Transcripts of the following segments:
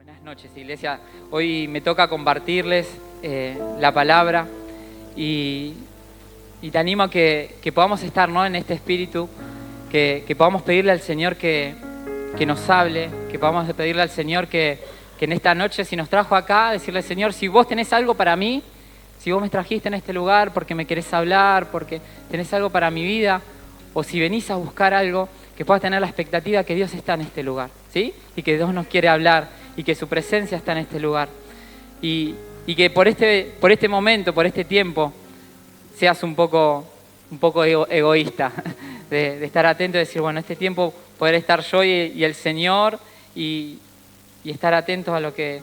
Buenas noches, iglesia. Hoy me toca compartirles la palabra y te animo a que podamos estar, ¿no?, en este espíritu, que podamos pedirle al Señor que nos hable, que podamos pedirle al Señor que en esta noche, si nos trajo acá, decirle: Señor, si vos tenés algo para mí, si vos me trajiste en este lugar porque me querés hablar, porque tenés algo para mi vida, o si venís a buscar algo, que puedas tener la expectativa que Dios está en este lugar, ¿sí? Y que Dios nos quiere hablar y que su presencia está en este lugar. Y que por este momento, por este tiempo, seas un poco egoísta, de estar atento y decir: bueno, este tiempo poder estar yo y el Señor y estar atentos a lo que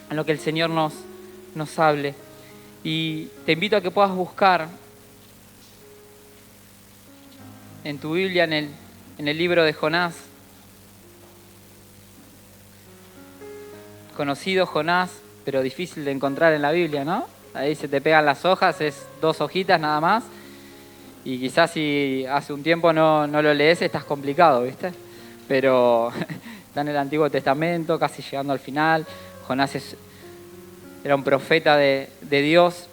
el Señor nos hable. Y te invito a que puedas buscar en tu Biblia, en el libro de Jonás. Conocido Jonás, pero difícil de encontrar en la Biblia, ¿no? Ahí se te pegan las hojas, es 2 hojitas nada más. Y quizás si hace un tiempo no lo lees, estás complicado, ¿viste? Pero está en el Antiguo Testamento, casi llegando al final. Jonás era un profeta de Dios.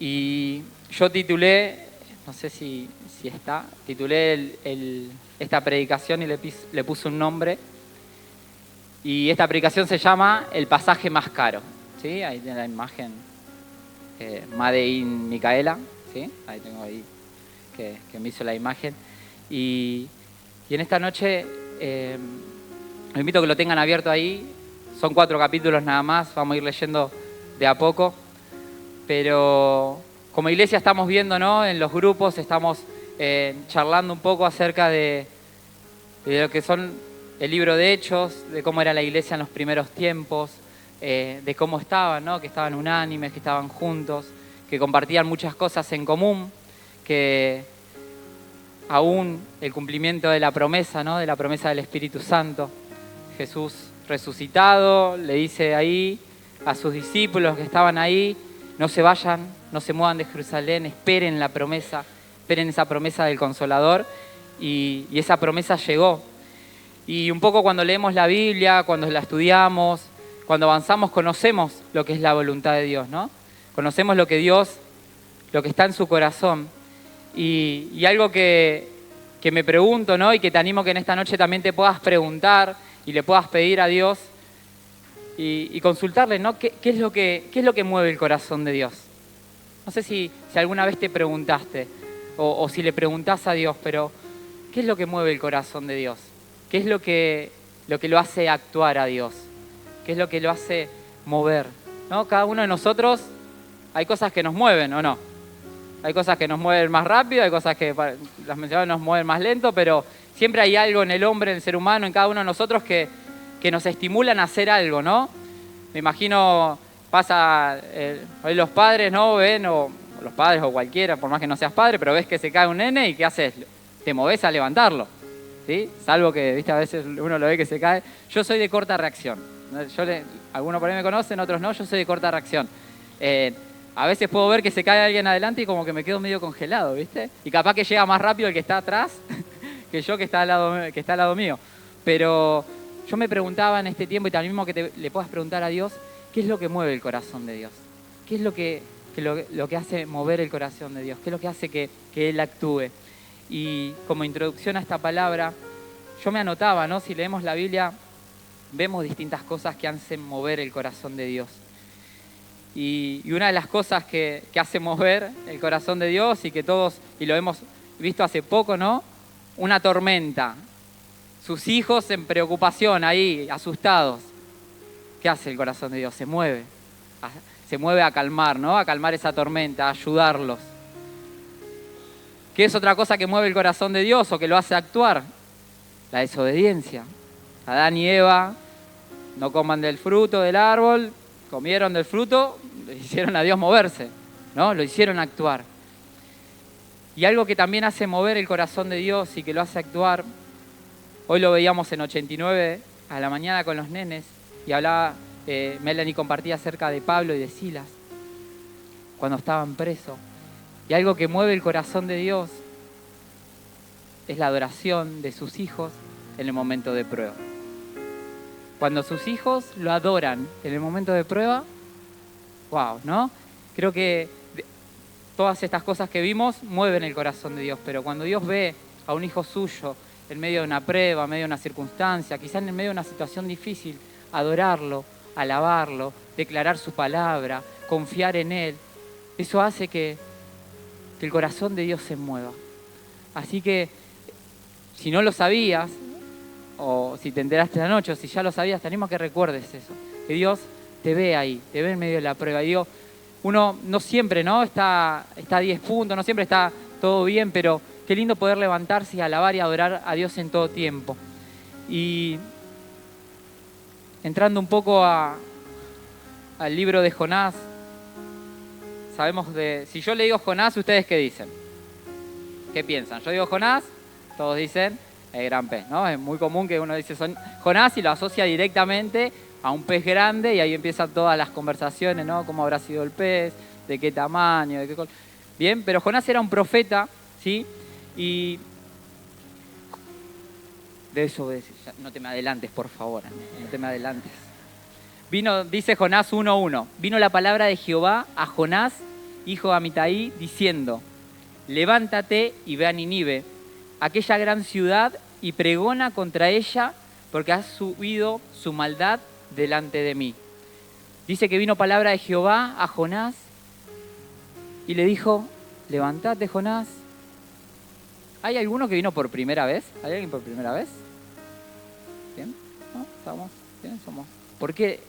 Y yo titulé, no sé si está, titulé esta predicación y le puse un nombre. Y esta predicación se llama El pasaje más caro, ¿sí? Ahí tiene la imagen, Made in Micaela, ¿sí? Ahí tengo ahí que me hizo la imagen. Y en esta noche, los invito a que lo tengan abierto ahí. Son 4 capítulos nada más, vamos a ir leyendo de a poco. Pero como iglesia estamos viendo, ¿no?, en los grupos, estamos charlando un poco acerca de lo que son el libro de Hechos, de cómo era la iglesia en los primeros tiempos, de cómo estaban, ¿no?, que estaban unánimes, que estaban juntos, que compartían muchas cosas en común, que aún el cumplimiento de la promesa, ¿no?, de la promesa del Espíritu Santo. Jesús resucitado le dice ahí a sus discípulos que estaban ahí: no se vayan, no se muevan de Jerusalén, esperen la promesa, esperen esa promesa del Consolador. Y esa promesa llegó. Y un poco cuando leemos la Biblia, cuando la estudiamos, cuando avanzamos, conocemos lo que es la voluntad de Dios, ¿no? Conocemos lo que está en su corazón. Y algo que me pregunto, ¿no?, y que te animo que en esta noche también te puedas preguntar y le puedas pedir a Dios y consultarle, ¿no?, ¿Qué es lo que mueve el corazón de Dios? No sé si alguna vez te preguntaste o si le preguntás a Dios, pero ¿qué es lo que mueve el corazón de Dios? ¿Qué es lo que lo hace actuar a Dios? ¿Qué es lo que lo hace mover? ¿No? Cada uno de nosotros hay cosas que nos mueven, ¿o no? Hay cosas que nos mueven más rápido, hay cosas que las mencionadas nos mueven más lento, pero siempre hay algo en el hombre, en el ser humano, en cada uno de nosotros que nos estimulan a hacer algo, ¿no? Me imagino, pasa, hoy los padres, ¿no?, ven, o los padres o cualquiera, por más que no seas padre, pero ves que se cae un nene y ¿qué haces? Te movés a levantarlo, ¿sí? Salvo que, viste, a veces uno lo ve que se cae. Yo soy de corta reacción. Algunos por ahí me conocen, otros no, yo soy de corta reacción. A veces puedo ver que se cae alguien adelante y como que me quedo medio congelado, ¿viste? Y capaz que llega más rápido el que está atrás que yo que está al lado mío. Pero yo me preguntaba en este tiempo, y también mismo que le puedas preguntar a Dios, ¿qué es lo que mueve el corazón de Dios? ¿Qué es lo que hace mover el corazón de Dios? ¿Qué es lo que hace que Él actúe? Y como introducción a esta palabra, yo me anotaba, ¿no? Si leemos la Biblia, vemos distintas cosas que hacen mover el corazón de Dios. Y una de las cosas que hace mover el corazón de Dios, y que todos, y lo hemos visto hace poco, ¿no?, una tormenta. Sus hijos en preocupación, ahí, asustados. ¿Qué hace el corazón de Dios? Se mueve a calmar, ¿no?, a calmar esa tormenta, a ayudarlos. ¿Qué es otra cosa que mueve el corazón de Dios o que lo hace actuar? La desobediencia. Adán y Eva no coman del fruto del árbol, comieron del fruto, le hicieron a Dios moverse, ¿no? Lo hicieron actuar. Y algo que también hace mover el corazón de Dios y que lo hace actuar, hoy lo veíamos en 89 a la mañana con los nenes, y hablaba, Melanie compartía acerca de Pablo y de Silas, cuando estaban presos. Y algo que mueve el corazón de Dios es la adoración de sus hijos en el momento de prueba. cuando sus hijos lo adoran en el momento de prueba, wow, ¿no? Creo que todas estas cosas que vimos mueven el corazón de Dios, pero cuando Dios ve a un hijo suyo en medio de una prueba, en medio de una circunstancia, quizás en medio de una situación difícil, adorarlo, alabarlo, declarar su palabra, confiar en Él, eso hace que el corazón de Dios se mueva. Así que, si no lo sabías, o si te enteraste la noche, o si ya lo sabías, te animo a que recuerdes eso. Que Dios te ve ahí, te ve en medio de la prueba. Y Dios, uno no siempre, ¿no? Está a 10 puntos, no siempre está todo bien, pero qué lindo poder levantarse y alabar y adorar a Dios en todo tiempo. Y entrando un poco al libro de Jonás, sabemos si yo le digo Jonás, ¿ustedes qué dicen? ¿Qué piensan? Yo digo Jonás, todos dicen el gran pez, ¿no? Es muy común que uno dice Jonás y lo asocia directamente a un pez grande y ahí empiezan todas las conversaciones, ¿no? ¿Cómo habrá sido el pez? ¿De qué tamaño? ¿De qué color? Bien, pero Jonás era un profeta, ¿sí? Y de eso decir, no te me adelantes, por favor, no te me adelantes. Dice Jonás 1:1, vino la palabra de Jehová a Jonás, hijo de Amitai, diciendo, levántate y ve a Nínive, aquella gran ciudad, y pregona contra ella, porque ha subido su maldad delante de mí. Dice que vino palabra de Jehová a Jonás y le dijo, levántate, Jonás. ¿Hay alguno que vino por primera vez? ¿Hay alguien por primera vez? ¿Bien? ¿No? ¿Estamos? ¿Bien? ¿Somos? ¿Por qué?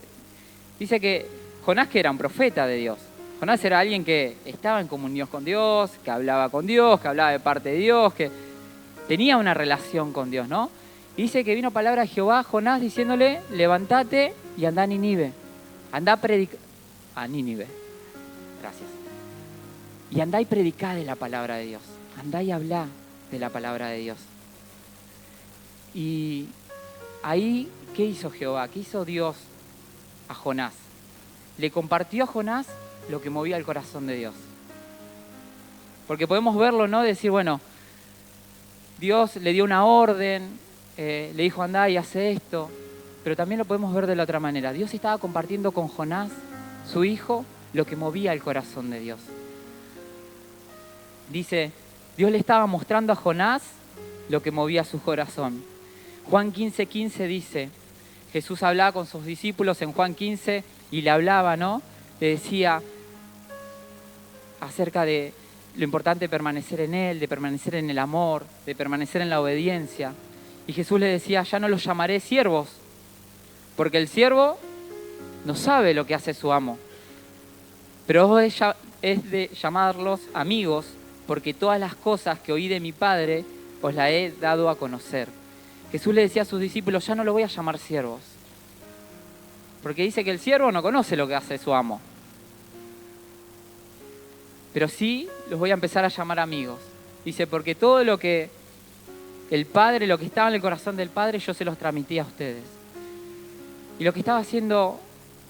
Dice que Jonás, que era un profeta de Dios. Jonás era alguien que estaba en comunión con Dios, que hablaba con Dios, que hablaba de parte de Dios, que tenía una relación con Dios, ¿no? Y dice que vino palabra de Jehová a Jonás diciéndole, levántate y andá a Nínive. Andá a predicar. A Nínive. Gracias. Y andá y predicá de la palabra de Dios. Andá y hablá de la palabra de Dios. Y ahí, ¿qué hizo Jehová? ¿Qué hizo Dios a Jonás? Le compartió a Jonás lo que movía el corazón de Dios. Porque podemos verlo, ¿no? Decir, bueno, Dios le dio una orden, le dijo andá y hace esto, pero también lo podemos ver de la otra manera. Dios estaba compartiendo con Jonás, su hijo, lo que movía el corazón de Dios. Dice, Dios le estaba mostrando a Jonás lo que movía su corazón. Juan 15:15 dice, Jesús hablaba con sus discípulos en Juan 15 y le hablaba, ¿no? Le decía acerca de lo importante de permanecer en Él, de permanecer en el amor, de permanecer en la obediencia. Y Jesús le decía, ya no los llamaré siervos, porque el siervo no sabe lo que hace su amo. Pero es de llamarlos amigos, porque todas las cosas que oí de mi Padre os las he dado a conocer. Jesús le decía a sus discípulos, ya no lo voy a llamar siervos, porque dice que el siervo no conoce lo que hace su amo. Pero sí los voy a empezar a llamar amigos. Dice, porque todo lo que el Padre, lo que estaba en el corazón del Padre, yo se los transmití a ustedes. Y lo que estaba haciendo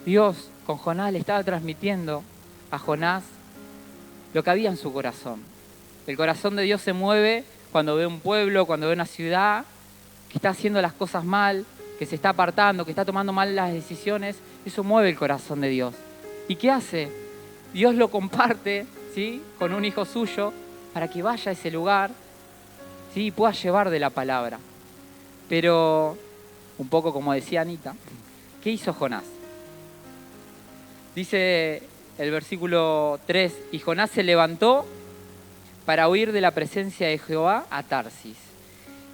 Dios con Jonás, le estaba transmitiendo a Jonás lo que había en su corazón. El corazón de Dios se mueve cuando ve un pueblo, cuando ve una ciudad que está haciendo las cosas mal, que se está apartando, que está tomando mal las decisiones. Eso mueve el corazón de Dios. ¿Y qué hace? Dios lo comparte, ¿sí?, con un hijo suyo para que vaya a ese lugar, ¿sí?, y pueda llevar de la palabra. Pero, un poco como decía Anita, ¿qué hizo Jonás? Dice el versículo 3, y Jonás se levantó para huir de la presencia de Jehová a Tarsis.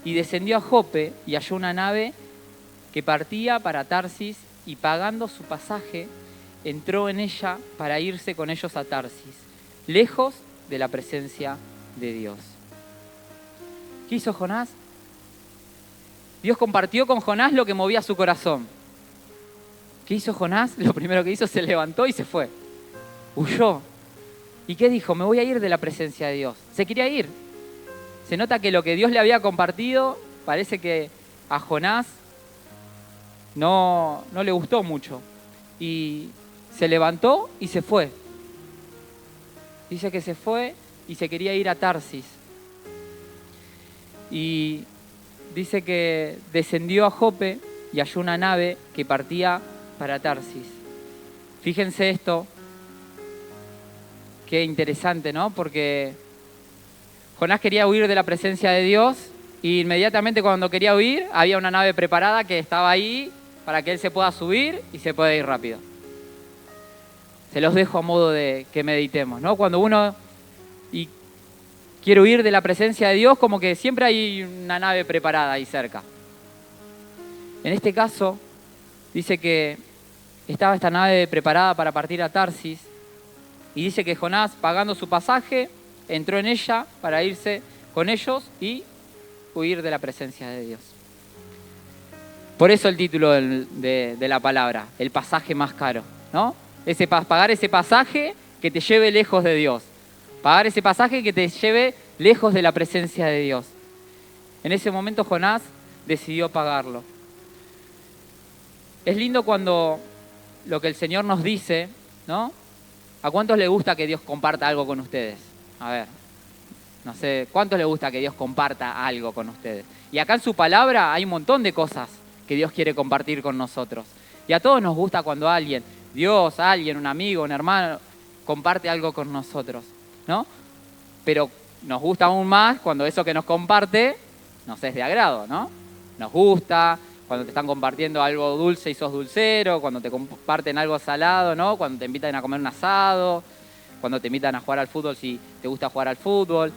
Y descendió a Jope y halló una nave que partía para Tarsis y pagando su pasaje, entró en ella para irse con ellos a Tarsis, lejos de la presencia de Dios. ¿Qué hizo Jonás? Dios compartió con Jonás lo que movía su corazón. ¿Qué hizo Jonás? Lo primero que hizo, se levantó y se fue. Huyó. ¿Y qué dijo? Me voy a ir de la presencia de Dios. Se quería ir. Se nota que lo que Dios le había compartido, parece que a Jonás no le gustó mucho. Y se levantó y se fue. Dice que se fue y se quería ir a Tarsis. Y dice que descendió a Jope y halló una nave que partía para Tarsis. Fíjense esto, qué interesante, ¿no? Porque Jonás quería huir de la presencia de Dios y inmediatamente cuando quería huir había una nave preparada que estaba ahí para que él se pueda subir y se pueda ir rápido. Se los dejo a modo de que meditemos, ¿no? Cuando uno quiere huir de la presencia de Dios, como que siempre hay una nave preparada ahí cerca. En este caso, dice que estaba esta nave preparada para partir a Tarsis y dice que Jonás, pagando su pasaje, entró en ella para irse con ellos y huir de la presencia de Dios. Por eso el título de la palabra, el pasaje más caro, ¿no? Pagar ese pasaje que te lleve lejos de Dios. Pagar ese pasaje que te lleve lejos de la presencia de Dios. En ese momento Jonás decidió pagarlo. Es lindo cuando lo que el Señor nos dice, ¿no? ¿A cuántos les gusta que Dios comparta algo con ustedes? A ver, no sé, ¿cuántos les gusta que Dios comparta algo con ustedes? Y acá en su palabra hay un montón de cosas que Dios quiere compartir con nosotros. Y a todos nos gusta cuando Dios, alguien, un amigo, un hermano, comparte algo con nosotros, ¿no? Pero nos gusta aún más cuando eso que nos comparte nos es de agrado, ¿no? Nos gusta cuando te están compartiendo algo dulce y sos dulcero, cuando te comparten algo salado, ¿no? Cuando te invitan a comer un asado, cuando te invitan a jugar al fútbol si te gusta jugar al fútbol.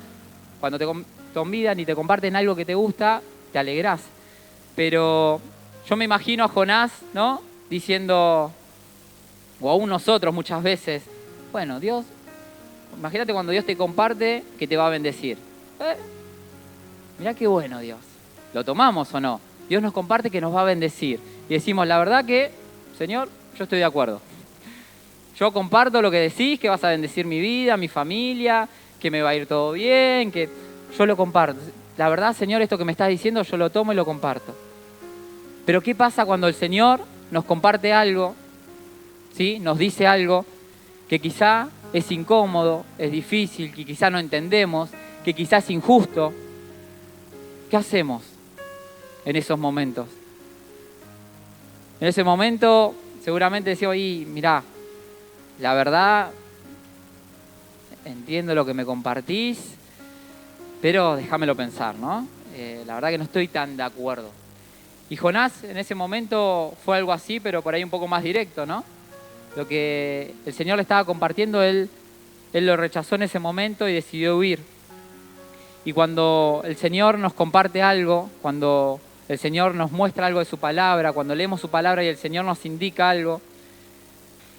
Cuando te convidan y te comparten algo que te gusta, te alegrás. Pero yo me imagino a Jonás, ¿no? Diciendo, o aún nosotros muchas veces, bueno, Dios, imagínate cuando Dios te comparte que te va a bendecir. Mirá qué bueno Dios. ¿Lo tomamos o no? Dios nos comparte que nos va a bendecir. Y decimos, la verdad que, Señor, yo estoy de acuerdo. Yo comparto lo que decís, que vas a bendecir mi vida, mi familia, que me va a ir todo bien, que yo lo comparto. La verdad, Señor, esto que me estás diciendo, yo lo tomo y lo comparto. Pero ¿qué pasa cuando el Señor nos comparte algo, ¿sí? Nos dice algo que quizá es incómodo, es difícil, que quizá no entendemos, que quizá es injusto? ¿Qué hacemos en esos momentos? En ese momento seguramente decimos, mirá, la verdad, entiendo lo que me compartís, pero déjamelo pensar, ¿no? La verdad que no estoy tan de acuerdo. Y Jonás en ese momento fue algo así, pero por ahí un poco más directo, ¿no? Lo que el Señor le estaba compartiendo, él lo rechazó en ese momento y decidió huir. Y cuando el Señor nos comparte algo, cuando el Señor nos muestra algo de su palabra, cuando leemos su palabra y el Señor nos indica algo,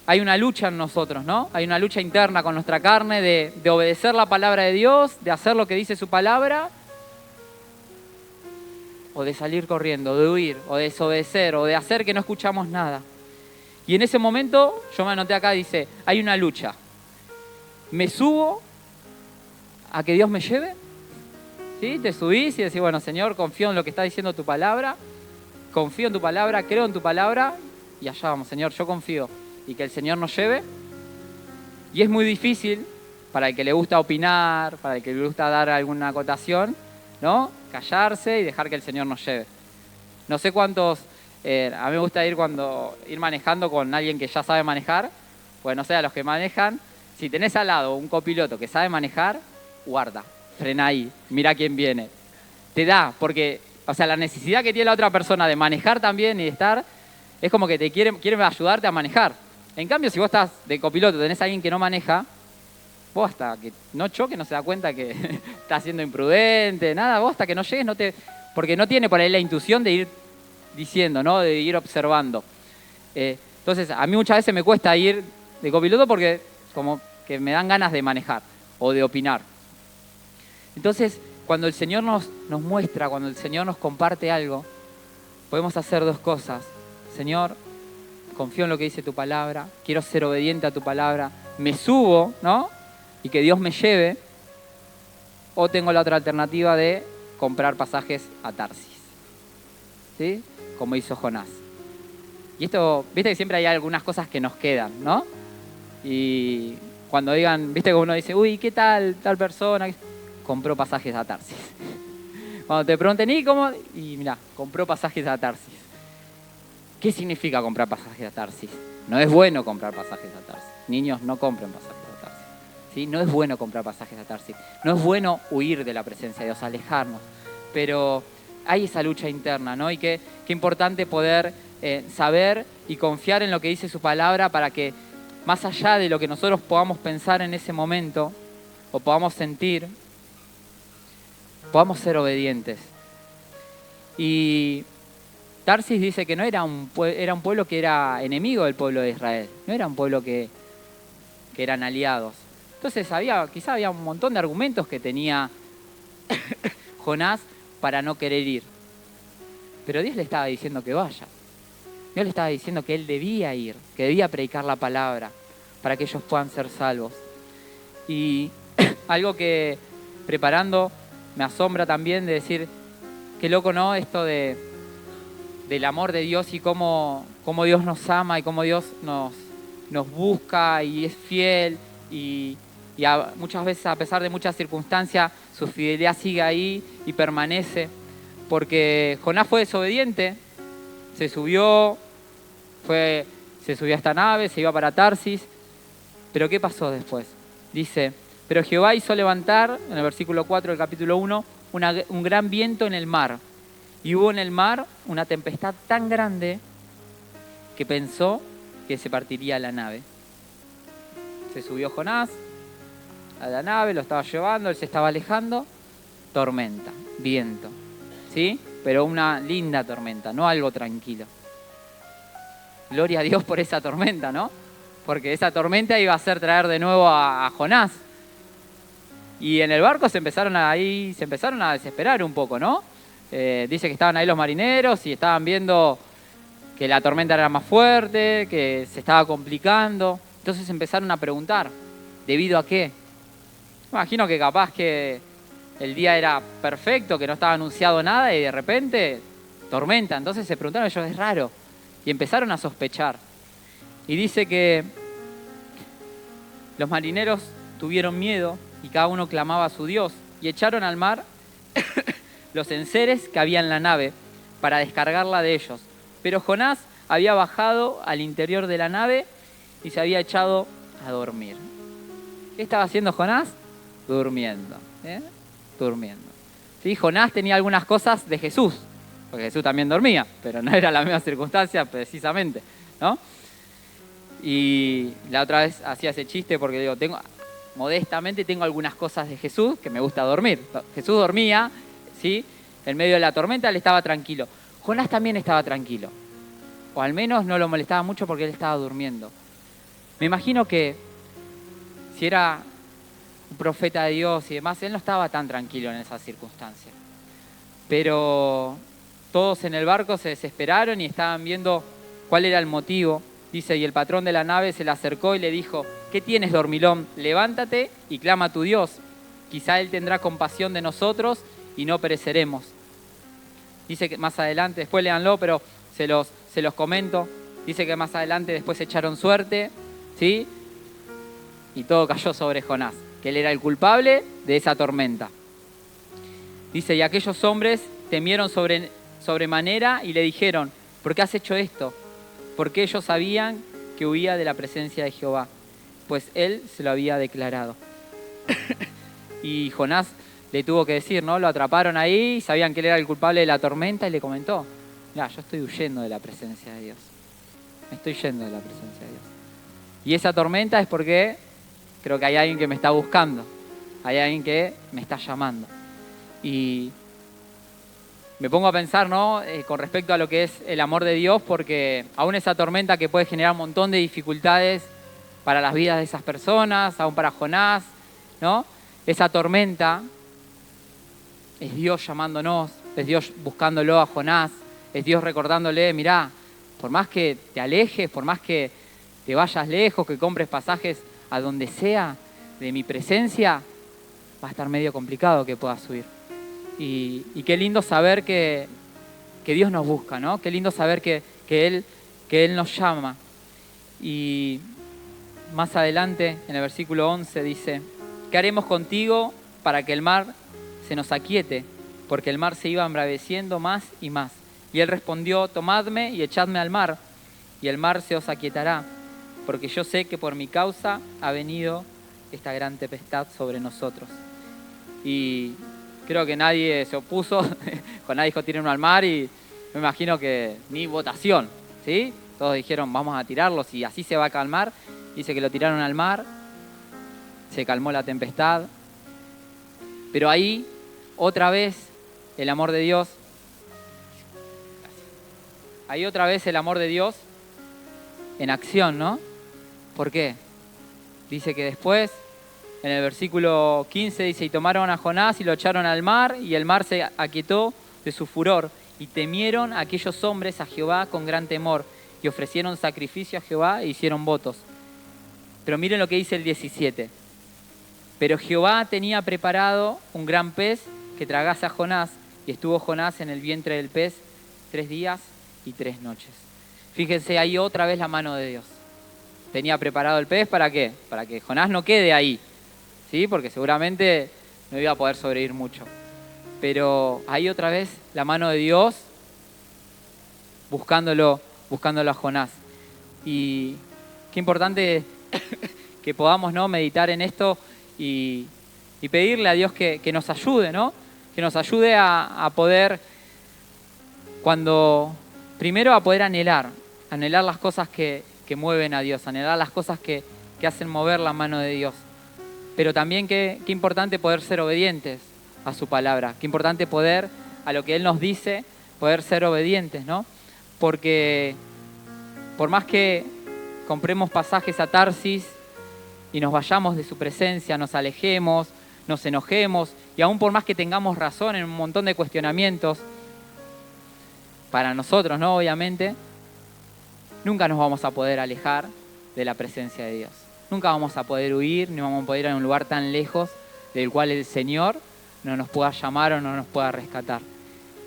hay una lucha en nosotros, ¿no? Hay una lucha interna con nuestra carne de obedecer la palabra de Dios, de hacer lo que dice su palabra, o de salir corriendo, de huir, o de desobedecer, o de hacer que no escuchamos nada. Y en ese momento, yo me anoté acá, dice, hay una lucha. ¿Me subo a que Dios me lleve? ¿Sí? Te subís y decís, bueno, Señor, confío en lo que está diciendo tu palabra, confío en tu palabra, creo en tu palabra, y allá vamos, Señor, yo confío. Y que el Señor nos lleve. Y es muy difícil para el que le gusta opinar, para el que le gusta dar alguna acotación, ¿no? Callarse y dejar que el Señor nos lleve. No sé cuántos, a mí me gusta ir manejando con alguien que ya sabe manejar, pues no sé, a los que manejan, si tenés al lado un copiloto que sabe manejar, guarda, frena ahí, mira quién viene. Te da, porque, o sea, la necesidad que tiene la otra persona de manejar también y de estar, es como que te quieren ayudarte a manejar. En cambio, si vos estás de copiloto, tenés a alguien que no maneja, vos hasta que no choque no se da cuenta que está siendo imprudente, nada, vos hasta que no llegues porque no tiene por ahí la intuición de ir diciendo, ¿no? De ir observando. Entonces, a mí muchas veces me cuesta ir de copiloto porque como que me dan ganas de manejar o de opinar. Entonces, cuando el Señor nos muestra, cuando el Señor nos comparte algo, podemos hacer dos cosas. Señor, confío en lo que dice tu palabra, quiero ser obediente a tu palabra, me subo, ¿no? Y que Dios me lleve, o tengo la otra alternativa de comprar pasajes a Tarsis, ¿sí? Como hizo Jonás. Y esto, viste que siempre hay algunas cosas que nos quedan, ¿no? Y cuando digan, viste que uno dice, uy, ¿qué tal persona? Compró pasajes a Tarsis. Cuando te pregunten, ¿y cómo? Y mirá, compró pasajes a Tarsis. ¿Qué significa comprar pasajes a Tarsis? No es bueno comprar pasajes a Tarsis. Niños, no compren pasajes a Tarsis. ¿Sí? No es bueno comprar pasajes a Tarsis. No es bueno huir de la presencia de Dios, alejarnos. Pero hay esa lucha interna, ¿no? Y qué importante poder saber y confiar en lo que dice su palabra para que, más allá de lo que nosotros podamos pensar en ese momento o podamos sentir, podamos ser obedientes. Y Tarsis dice que no era un pueblo que era enemigo del pueblo de Israel, no era un pueblo que eran aliados. Entonces quizá había un montón de argumentos que tenía Jonás para no querer ir. Pero Dios le estaba diciendo que vaya. Dios le estaba diciendo que él debía ir, que debía predicar la palabra para que ellos puedan ser salvos. Y algo que preparando me asombra también de decir, qué loco, ¿no? Esto del amor de Dios y cómo Dios nos ama y cómo Dios nos busca y es fiel y muchas veces, a pesar de muchas circunstancias, su fidelidad sigue ahí y permanece. Porque Jonás fue desobediente, se subió a esta nave, se iba para Tarsis. Pero ¿qué pasó después? Dice, pero Jehová hizo levantar, en el versículo 4 del capítulo 1, un gran viento en el mar. Y hubo en el mar una tempestad tan grande que pensó que se partiría la nave. Se subió Jonás a la nave, lo estaba llevando, él se estaba alejando. Tormenta, viento, ¿sí? Pero una linda tormenta, no algo tranquilo. Gloria a Dios por esa tormenta, ¿no? Porque esa tormenta iba a hacer traer de nuevo a Jonás. Y en el barco se empezaron a desesperar un poco, ¿no? Dice que estaban ahí los marineros y estaban viendo que la tormenta era más fuerte, que se estaba complicando. Entonces empezaron a preguntar, ¿debido a qué? Me imagino que capaz que el día era perfecto, que no estaba anunciado nada y de repente tormenta. Entonces se preguntaron ellos, es raro. Y empezaron a sospechar. Y dice que los marineros tuvieron miedo y cada uno clamaba a su Dios y echaron al mar los enseres que había en la nave para descargarla de ellos. Pero Jonás había bajado al interior de la nave y se había echado a dormir. ¿Qué estaba haciendo Jonás? Durmiendo. Durmiendo. ¿Sí? Jonás tenía algunas cosas de Jesús, porque Jesús también dormía, pero no era la misma circunstancia precisamente, ¿no? Y la otra vez hacía ese chiste porque digo, modestamente tengo algunas cosas de Jesús que me gusta dormir. Jesús dormía, ¿sí? En medio de la tormenta él estaba tranquilo. Jonás también estaba tranquilo. O al menos no lo molestaba mucho porque él estaba durmiendo. Me imagino que si era un profeta de Dios y demás, él no estaba tan tranquilo en esa circunstancia. Pero todos en el barco se desesperaron y estaban viendo cuál era el motivo. Dice, y el patrón de la nave se le acercó y le dijo, ¿qué tienes, dormilón? Levántate y clama a tu Dios. Quizá Él tendrá compasión de nosotros y no pereceremos. Dice que más adelante, después léanlo, pero se los comento. Dice que más adelante después echaron suerte, ¿sí? Y todo cayó sobre Jonás, que él era el culpable de esa tormenta. Dice, y aquellos hombres temieron sobremanera y le dijeron, ¿por qué has hecho esto? Porque ellos sabían que huía de la presencia de Jehová, pues él se lo había declarado. Y Jonás le tuvo que decir, ¿no? Lo atraparon ahí, sabían que él era el culpable de la tormenta y le comentó, mira, yo estoy huyendo de la presencia de Dios. Me estoy yendo de la presencia de Dios. Y esa tormenta es porque creo que hay alguien que me está buscando, hay alguien que me está llamando. Y me pongo a pensar, ¿no? Con respecto a lo que es el amor de Dios, porque aún esa tormenta que puede generar un montón de dificultades para las vidas de esas personas, aún para Jonás, ¿no? Esa tormenta es Dios llamándonos, es Dios buscándolo a Jonás, es Dios recordándole, mirá, por más que te alejes, por más que te vayas lejos, que compres pasajes a donde sea de mi presencia, va a estar medio complicado que puedas huir. Y qué lindo saber que Dios nos busca, ¿no? Qué lindo saber que Él nos llama. Y más adelante, en el versículo 11, dice, ¿qué haremos contigo para que el mar se nos aquiete? Porque el mar se iba embraveciendo más y más. Y él respondió, tomadme y echadme al mar, y el mar se os aquietará, porque yo sé que por mi causa ha venido esta gran tempestad sobre nosotros. Y creo que nadie se opuso, Jonás dijo tírenlo al mar y me imagino que ni votación, ¿sí? Todos dijeron vamos a tirarlos y así se va a calmar. Dice que lo tiraron al mar, se calmó la tempestad, pero ahí otra vez el amor de Dios, ahí otra vez el amor de Dios en acción, ¿no? ¿Por qué? Dice que después, en el versículo 15 dice, y tomaron a Jonás y lo echaron al mar, y el mar se aquietó de su furor, y temieron aquellos hombres a Jehová con gran temor, y ofrecieron sacrificio a Jehová e hicieron votos. Pero miren lo que dice el 17. Pero Jehová tenía preparado un gran pez que tragase a Jonás, y estuvo Jonás en el vientre del pez 3 días y 3 noches. Fíjense ahí otra vez la mano de Dios. Tenía preparado el pez, ¿para qué? Para que Jonás no quede ahí, ¿sí? Porque seguramente no iba a poder sobrevivir mucho. Pero ahí otra vez la mano de Dios buscándolo a Jonás. Y qué importante que podamos, ¿no?, meditar en esto y pedirle a Dios que nos ayude, ¿no? Que nos ayude a poder, primero a poder anhelar las cosas que mueven a Dios, anhelar las cosas que hacen mover la mano de Dios. Pero también qué importante poder ser obedientes a su palabra, qué importante poder, a lo que Él nos dice, poder ser obedientes, ¿no? Porque por más que compremos pasajes a Tarsis y nos vayamos de su presencia, nos alejemos, nos enojemos, y aún por más que tengamos razón en un montón de cuestionamientos, para nosotros, ¿no?, obviamente, nunca nos vamos a poder alejar de la presencia de Dios. Nunca vamos a poder huir, ni vamos a poder ir a un lugar tan lejos del cual el Señor no nos pueda llamar o no nos pueda rescatar.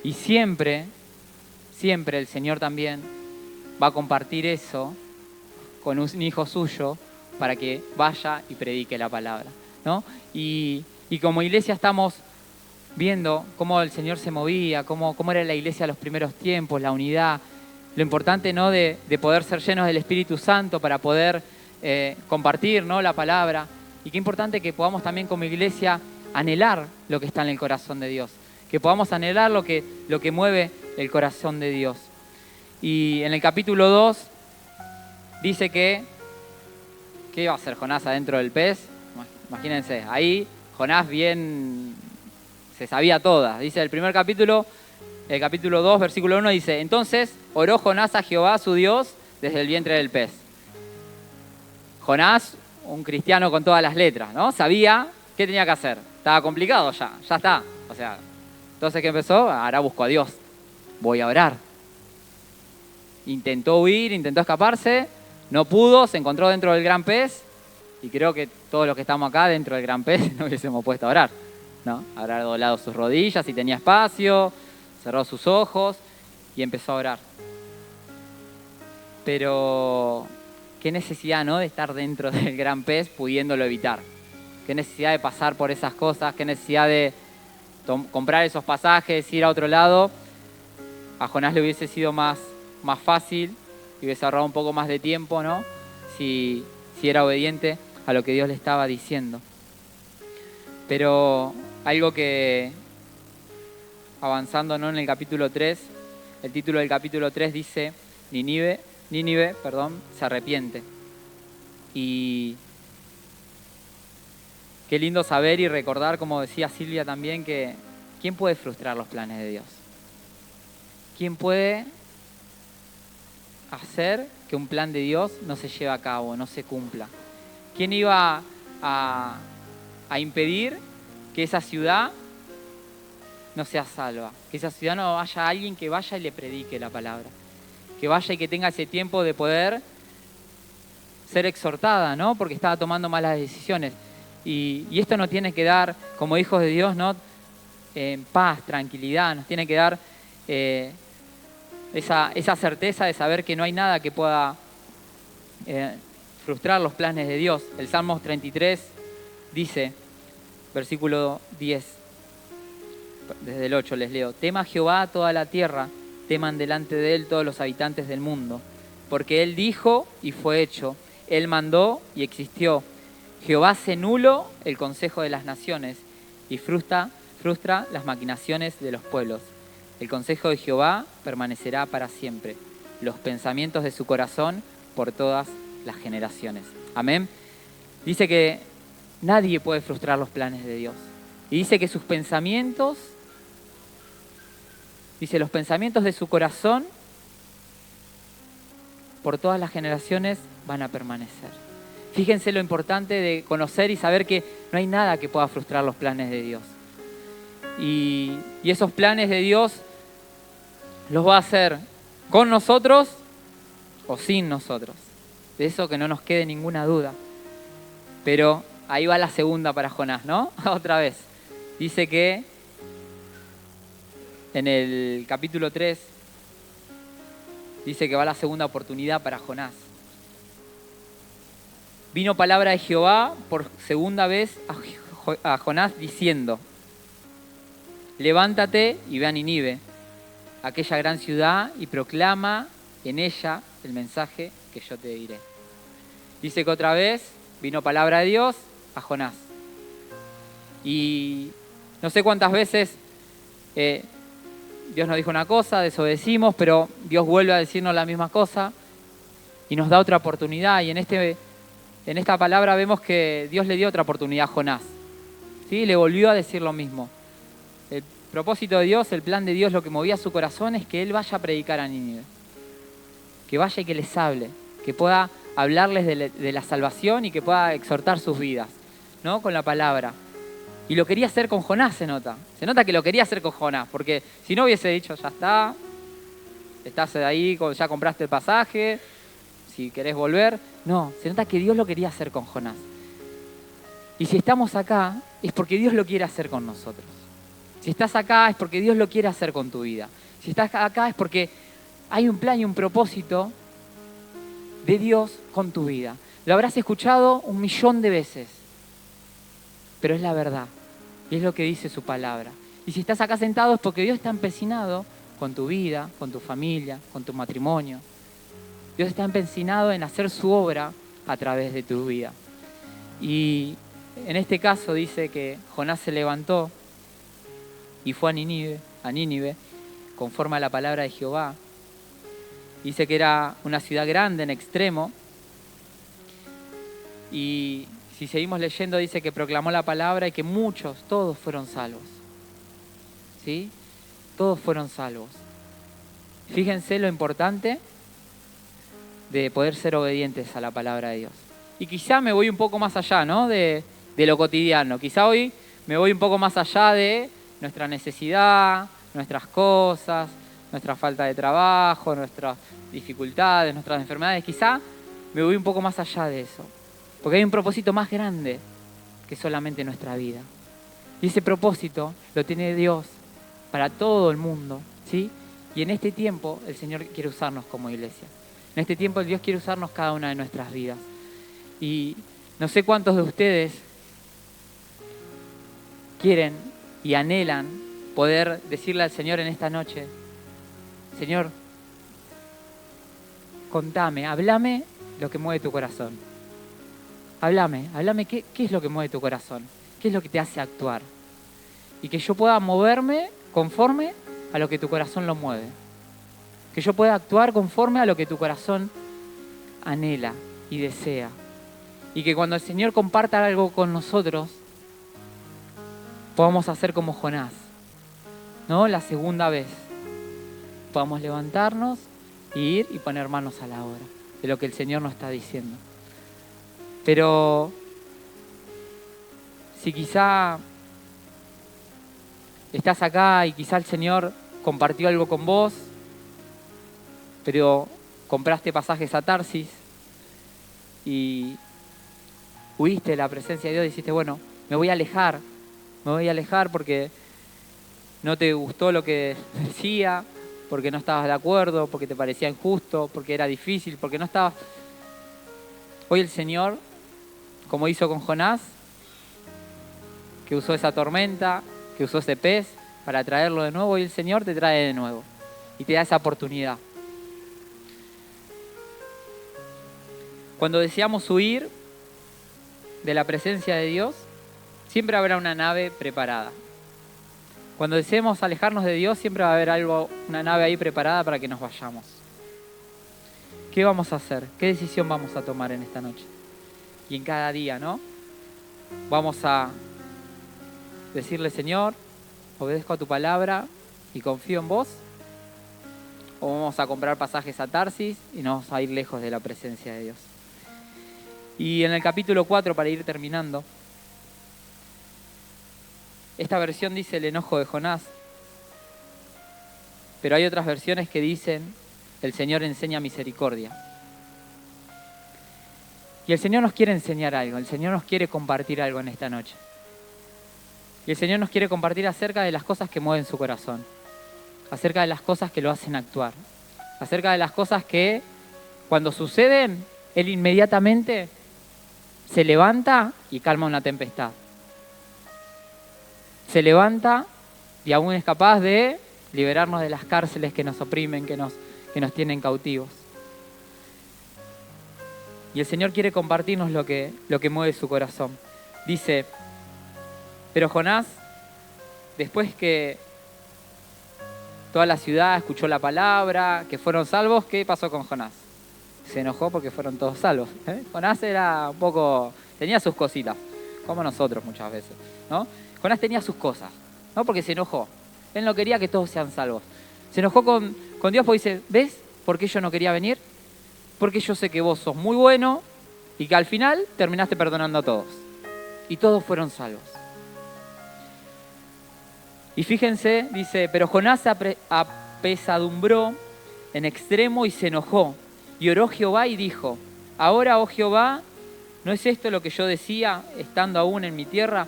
Y siempre el Señor también va a compartir eso con un hijo suyo para que vaya y predique la palabra, ¿no? Y como iglesia estamos viendo cómo el Señor se movía, cómo era la iglesia en los primeros tiempos, la unidad, lo importante, ¿no?, de poder ser llenos del Espíritu Santo para poder compartir, ¿no?, la palabra. Y qué importante que podamos también como iglesia anhelar lo que está en el corazón de Dios, que podamos anhelar lo que mueve el corazón de Dios. Y en el capítulo 2 dice ¿qué iba a hacer Jonás adentro del pez? Imagínense, ahí Jonás bien se sabía todas. Dice el primer capítulo, el capítulo 2, versículo 1, dice, entonces oró Jonás a Jehová su Dios desde el vientre del pez. Jonás, un cristiano con todas las letras, ¿no? Sabía qué tenía que hacer. Estaba complicado ya está. O sea, entonces ¿qué empezó? Ahora busco a Dios. Voy a orar. Intentó huir, intentó escaparse, no pudo, se encontró dentro del gran pez, y creo que todos los que estamos acá dentro del gran pez no hubiésemos puesto a orar, ¿no? Habrá doblado sus rodillas si tenía espacio, cerró sus ojos y empezó a orar. Pero qué necesidad, ¿no?, de estar dentro del gran pez pudiéndolo evitar. Qué necesidad de pasar por esas cosas, qué necesidad de comprar esos pasajes, ir a otro lado. A Jonás le hubiese sido más fácil y hubiese ahorrado un poco más de tiempo, ¿no?, si era obediente a lo que Dios le estaba diciendo. Pero algo que, avanzando, ¿no?, en el capítulo 3, el título del capítulo 3 dice, Nínive, se arrepiente. Y qué lindo saber y recordar, como decía Silvia también, que ¿quién puede frustrar los planes de Dios? ¿Quién puede hacer que un plan de Dios no se lleve a cabo, no se cumpla? ¿Quién iba a impedir que esa ciudad no sea salva? Que esa ciudad no haya alguien que vaya y le predique la palabra. Que vaya y que tenga ese tiempo de poder ser exhortada, ¿no? Porque estaba tomando malas decisiones. Y esto nos tiene que dar, como hijos de Dios, ¿no?, paz, tranquilidad. Nos tiene que dar esa certeza de saber que no hay nada que pueda frustrar los planes de Dios. El Salmo 33 dice, versículo 10, desde el 8 les leo, tema Jehová toda la tierra, teman delante de él todos los habitantes del mundo. Porque él dijo y fue hecho, él mandó y existió. Jehová hace nulo el consejo de las naciones y frustra las maquinaciones de los pueblos. El consejo de Jehová permanecerá para siempre, los pensamientos de su corazón por todas las generaciones. Amén. Dice que nadie puede frustrar los planes de Dios. Y dice que sus pensamientos, los pensamientos de su corazón por todas las generaciones van a permanecer. Fíjense lo importante de conocer y saber que no hay nada que pueda frustrar los planes de Dios. Y esos planes de Dios los va a hacer con nosotros o sin nosotros. De eso que no nos quede ninguna duda. Pero ahí va la segunda para Jonás, ¿no? Otra vez. Dice que en el capítulo 3, dice que va la segunda oportunidad para Jonás. Vino palabra de Jehová por segunda vez a Jonás diciendo: levántate y ve a Nínive, aquella gran ciudad, y proclama en ella el mensaje que yo te diré. Dice que otra vez vino palabra de Dios a Jonás. Y no sé cuántas veces Dios nos dijo una cosa, desobedecimos, pero Dios vuelve a decirnos la misma cosa y nos da otra oportunidad. Y en esta palabra vemos que Dios le dio otra oportunidad a Jonás. ¿Sí? Le volvió a decir lo mismo. El propósito de Dios, el plan de Dios, lo que movía su corazón es que él vaya a predicar a Nínive. Que vaya y que les hable, que pueda hablarles de la salvación y que pueda exhortar sus vidas, ¿no? Con la palabra. Y lo quería hacer con Jonás, se nota. Se nota que lo quería hacer con Jonás, porque si no hubiese dicho, ya está, estás ahí, ya compraste el pasaje, si querés volver. No, se nota que Dios lo quería hacer con Jonás. Y si estamos acá, es porque Dios lo quiere hacer con nosotros. Si estás acá, es porque Dios lo quiere hacer con tu vida. Si estás acá, es porque hay un plan y un propósito de Dios con tu vida. Lo habrás escuchado 1.000.000 de veces, pero es la verdad. Y es lo que dice su palabra. Y si estás acá sentado es porque Dios está empecinado con tu vida, con tu familia, con tu matrimonio. Dios está empecinado en hacer su obra a través de tu vida. Y en este caso dice que Jonás se levantó y fue a Nínive, conforme a la palabra de Jehová. Dice que era una ciudad grande en extremo. Y si seguimos leyendo, dice que proclamó la palabra y que todos fueron salvos. ¿Sí? Todos fueron salvos. Fíjense lo importante de poder ser obedientes a la palabra de Dios. Y quizá me voy un poco más allá, ¿no? de lo cotidiano. Quizá hoy me voy un poco más allá de nuestra necesidad, nuestras cosas, nuestra falta de trabajo, nuestras dificultades, nuestras enfermedades. Quizá me voy un poco más allá de eso. Porque hay un propósito más grande que solamente nuestra vida. Y ese propósito lo tiene Dios para todo el mundo, ¿sí? Y en este tiempo el Señor quiere usarnos como iglesia. En este tiempo Dios quiere usarnos cada una de nuestras vidas. Y no sé cuántos de ustedes quieren y anhelan poder decirle al Señor en esta noche: Señor, contame, háblame lo que mueve tu corazón. Háblame qué es lo que mueve tu corazón, qué es lo que te hace actuar. Y que yo pueda moverme conforme a lo que tu corazón lo mueve. Que yo pueda actuar conforme a lo que tu corazón anhela y desea. Y que cuando el Señor comparta algo con nosotros, podamos hacer como Jonás, ¿no? La segunda vez. Podamos levantarnos e ir y poner manos a la obra de lo que el Señor nos está diciendo. Pero si quizá estás acá y quizá el Señor compartió algo con vos, pero compraste pasajes a Tarsis y huiste de la presencia de Dios y dijiste: bueno, me voy a alejar porque no te gustó lo que decía, porque no estabas de acuerdo, porque te parecía injusto, porque era difícil, porque no estabas... Hoy el Señor, como hizo con Jonás, que usó esa tormenta, que usó ese pez para traerlo de nuevo, y el Señor te trae de nuevo. y te da esa oportunidad. Cuando deseamos huir de la presencia de Dios, siempre habrá una nave preparada. Cuando deseemos alejarnos de Dios, siempre va a haber una nave ahí preparada para que nos vayamos. ¿Qué vamos a hacer? ¿Qué decisión vamos a tomar en esta noche? Y en cada día, ¿no? Vamos a decirle, Señor, obedezco a tu palabra y confío en vos. O vamos a comprar pasajes a Tarsis y nos vamos a ir lejos de la presencia de Dios. Y en el capítulo 4, para ir terminando, esta versión dice el enojo de Jonás, pero hay otras versiones que dicen el Señor enseña misericordia. Y el Señor nos quiere enseñar algo, el Señor nos quiere compartir algo en esta noche. Y el Señor nos quiere compartir acerca de las cosas que mueven su corazón, acerca de las cosas que lo hacen actuar, acerca de las cosas que cuando suceden, Él inmediatamente se levanta y calma una tempestad. Se levanta y aún es capaz de liberarnos de las cárceles que nos oprimen, que nos tienen cautivos. Y el Señor quiere compartirnos lo que mueve su corazón. Dice, pero Jonás, después que toda la ciudad escuchó la palabra, que fueron salvos, ¿qué pasó con Jonás? Se enojó porque fueron todos salvos. Jonás era un poco, tenía sus cositas, como nosotros muchas veces, ¿no? Jonás tenía sus cosas, ¿no? Porque se enojó. Él no quería que todos sean salvos. Se enojó con Dios porque dice, ¿ves por qué yo no quería venir? Porque yo sé que vos sos muy bueno y que al final terminaste perdonando a todos. Y todos fueron salvos. Y fíjense, dice, pero Jonás se apesadumbró en extremo y se enojó. Y oró Jehová y dijo, ahora, oh Jehová, ¿no es esto lo que yo decía estando aún en mi tierra?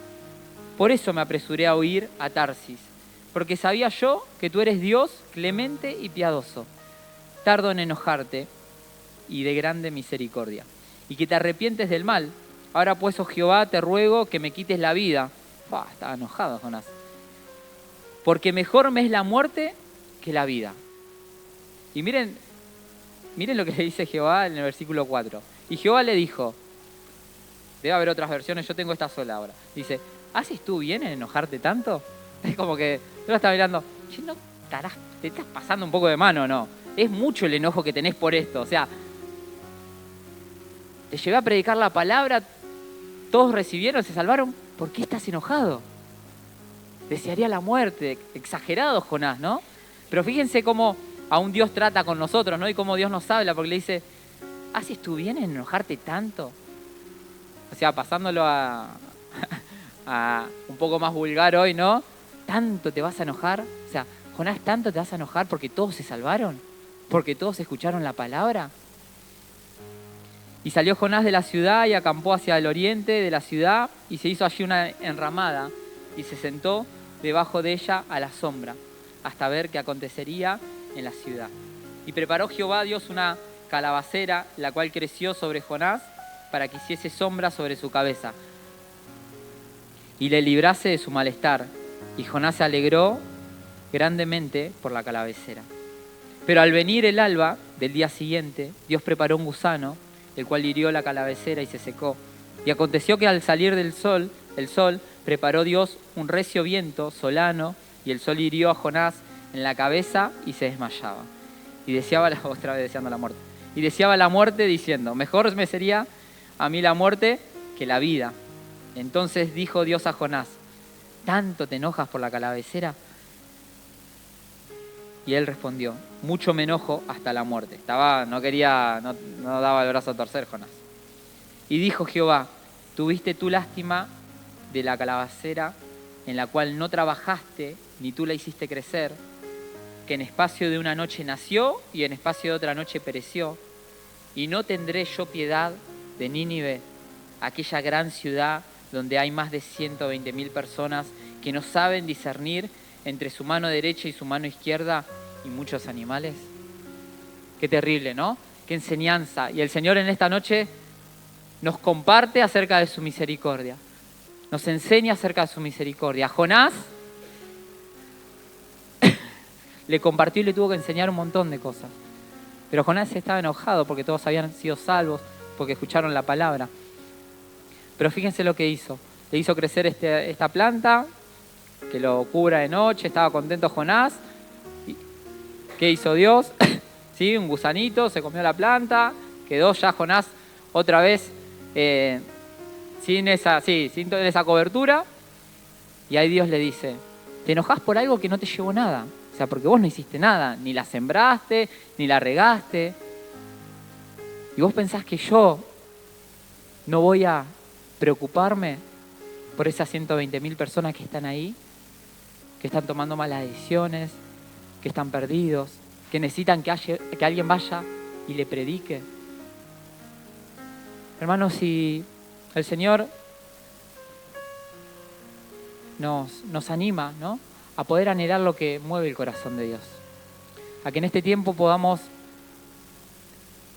Por eso me apresuré a huir a Tarsis, porque sabía yo que tú eres Dios clemente y piadoso, tardo en enojarte y de grande misericordia, y que te arrepientes del mal. Ahora pues, oh Jehová, te ruego que me quites la vida. Estaba enojado Jonás. Porque mejor me es la muerte que la vida. Y miren lo que le dice Jehová en el versículo 4. Y Jehová le dijo, debe haber otras versiones, yo tengo esta sola ahora. Dice, ¿haces tú bien en enojarte tanto? Es como que tú lo estás mirando, ¿no te estás pasando un poco de mano o no? Es mucho el enojo que tenés por esto. O sea, te llevé a predicar la palabra, todos recibieron, se salvaron. ¿Por qué estás enojado? Desearía la muerte. Exagerado Jonás, ¿no? Pero fíjense cómo aún Dios trata con nosotros, ¿no? Y cómo Dios nos habla, porque le dice, ¿haces tú bien en enojarte tanto? O sea, pasándolo a un poco más vulgar hoy, ¿no? ¿Tanto te vas a enojar? O sea, Jonás, ¿tanto te vas a enojar porque todos se salvaron? ¿Porque todos escucharon la palabra? Y salió Jonás de la ciudad y acampó hacia el oriente de la ciudad y se hizo allí una enramada y se sentó debajo de ella a la sombra hasta ver qué acontecería en la ciudad. Y preparó Jehová Dios una calabacera, la cual creció sobre Jonás para que hiciese sombra sobre su cabeza y le librase de su malestar. Y Jonás se alegró grandemente por la calabacera. Pero al venir el alba del día siguiente, Dios preparó un gusano, el cual hirió la calabacera y se secó. Y aconteció que al salir el sol, preparó Dios un recio viento solano, y el sol hirió a Jonás en la cabeza y se desmayaba. Y deseaba, otra vez deseando la muerte, y deseaba la muerte diciendo, mejor me sería a mí la muerte que la vida. Entonces dijo Dios a Jonás, ¿tanto te enojas por la calabacera? Y él respondió, mucho me enojo hasta la muerte. No daba el brazo a torcer Jonás. Y dijo Jehová, tuviste tú lástima de la calabacera en la cual no trabajaste, ni tú la hiciste crecer, que en espacio de una noche nació y en espacio de otra noche pereció. Y no tendré yo piedad de Nínive, aquella gran ciudad donde hay más de 120.000 personas que no saben discernir entre su mano derecha y su mano izquierda y muchos animales. Qué terrible, ¿no? Qué enseñanza. Y el Señor en esta noche nos comparte acerca de su misericordia. Nos enseña acerca de su misericordia. Jonás le compartió y le tuvo que enseñar un montón de cosas. Pero Jonás estaba enojado porque todos habían sido salvos, porque escucharon la palabra. Pero fíjense lo que hizo. Le hizo crecer esta planta, que lo cubra de noche, estaba contento Jonás. ¿Qué hizo Dios? ¿Sí? Un gusanito, se comió la planta, quedó ya Jonás otra vez sin esa cobertura. Y ahí Dios le dice, ¿te enojás por algo que no te llevó nada? O sea, porque vos no hiciste nada, ni la sembraste, ni la regaste. Y vos pensás que yo no voy a preocuparme por esas 120.000 personas que están ahí, que están tomando malas decisiones, que están perdidos, que necesitan que alguien vaya y le predique. Hermanos, si el Señor nos anima, ¿no?, a poder anhelar lo que mueve el corazón de Dios, a que en este tiempo podamos,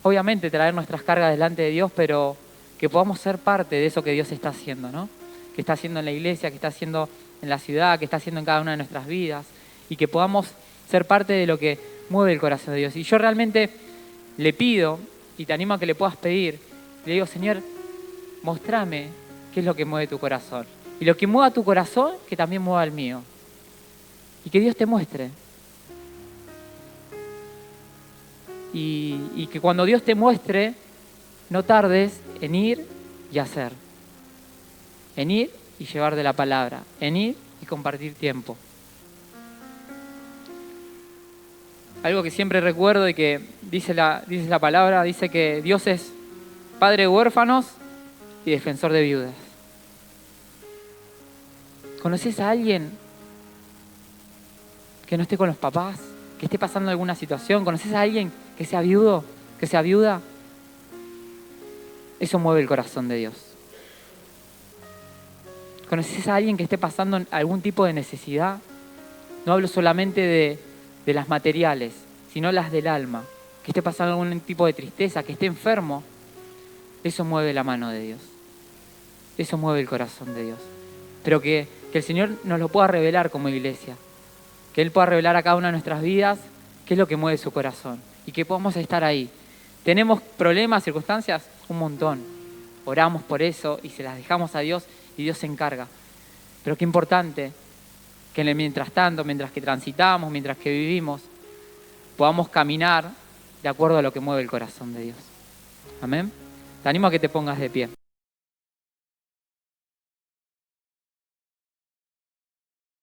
obviamente, traer nuestras cargas delante de Dios, pero que podamos ser parte de eso que Dios está haciendo, ¿no?, que está haciendo en la iglesia, que está haciendo en la ciudad, que está haciendo en cada una de nuestras vidas, y que podamos ser parte de lo que mueve el corazón de Dios. Y yo realmente le pido, y te animo a que le puedas pedir, le digo, Señor, mostrame qué es lo que mueve tu corazón. Y lo que mueva tu corazón, que también mueva el mío. Y que Dios te muestre. Y que cuando Dios te muestre, no tardes en ir y hacer. En ir y llevar de la palabra. En ir y compartir tiempo. Algo que siempre recuerdo y que dice la palabra, dice que Dios es padre de huérfanos y defensor de viudas. ¿Conoces a alguien que no esté con los papás, que esté pasando alguna situación? ¿Conoces a alguien que sea viudo, que sea viuda? Eso mueve el corazón de Dios. ¿Conoces a alguien que esté pasando algún tipo de necesidad? No hablo solamente de las materiales, sino las del alma. Que esté pasando algún tipo de tristeza, que esté enfermo. Eso mueve la mano de Dios. Eso mueve el corazón de Dios. Pero que el Señor nos lo pueda revelar como iglesia. Que Él pueda revelar a cada una de nuestras vidas qué es lo que mueve su corazón. Y que podamos estar ahí. ¿Tenemos problemas, circunstancias? Un montón. Oramos por eso y se las dejamos a Dios y Dios se encarga. Pero qué importante que en el mientras tanto, mientras que transitamos, mientras que vivimos, podamos caminar de acuerdo a lo que mueve el corazón de Dios. Amén. Te animo a que te pongas de pie.